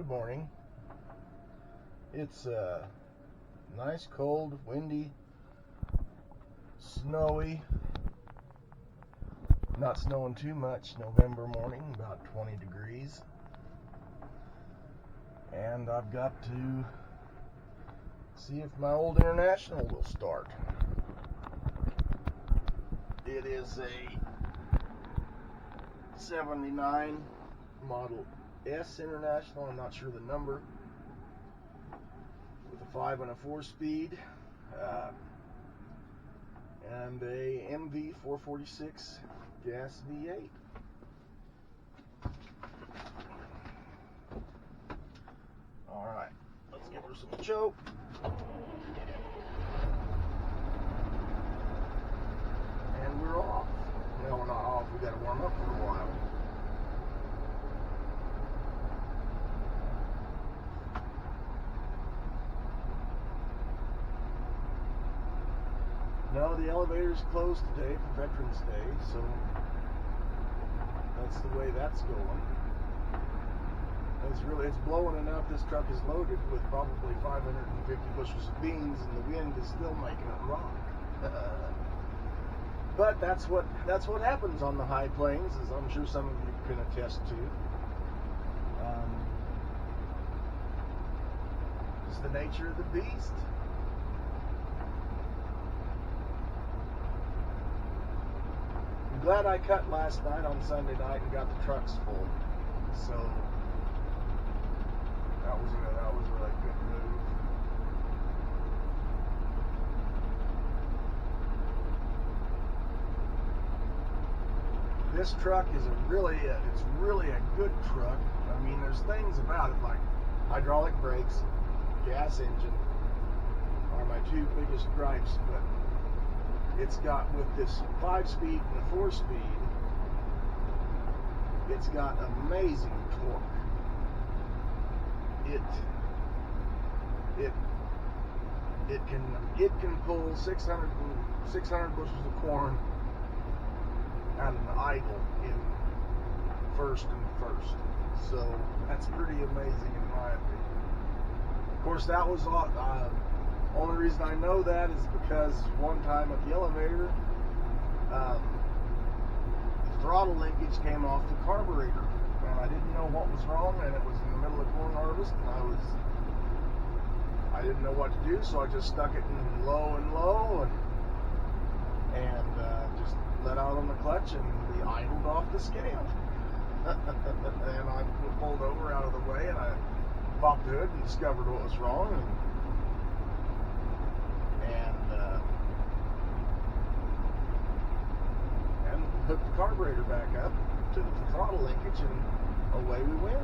Good morning. It's nice, cold, windy, snowy. Not snowing too much. November morning, about 20 degrees. And I've got to see if my old International will start. It is a 79 Model S International, I'm not sure the number, with a 5 and a 4-speed, and a MV 446 gas V8. Alright, let's give her some choke. And we're off. No, we're not off, we gotta warm up for a while. No, the elevator's closed today for Veterans Day, so that's the way that's going. It's blowing enough. This truck is loaded with probably 550 bushels of beans, and the wind is still making it rock. But that's what happens on the high plains, as I'm sure some of you can attest to. It's the nature of the beast. I'm glad I cut last night on Sunday night and got the trucks full. So that was a really good move. This truck is it's really a good truck. I mean, there's things about it like hydraulic brakes, gas engine are my two biggest gripes, but it's got, with this 5-speed and a 4-speed, it's got amazing torque. It can pull 600 bushels of corn at an idle in first. So that's pretty amazing in my opinion. Of course, that was only reason I know that is because one time at the elevator, the throttle linkage came off the carburetor, and I didn't know what was wrong, and it was in the middle of corn harvest, and I didn't know what to do, so I just stuck it in low and just let out on the clutch, and we idled off the scale. And I pulled over out of the way, and I popped the hood and discovered what was wrong, and hooked the carburetor back up to the throttle linkage, and away we went.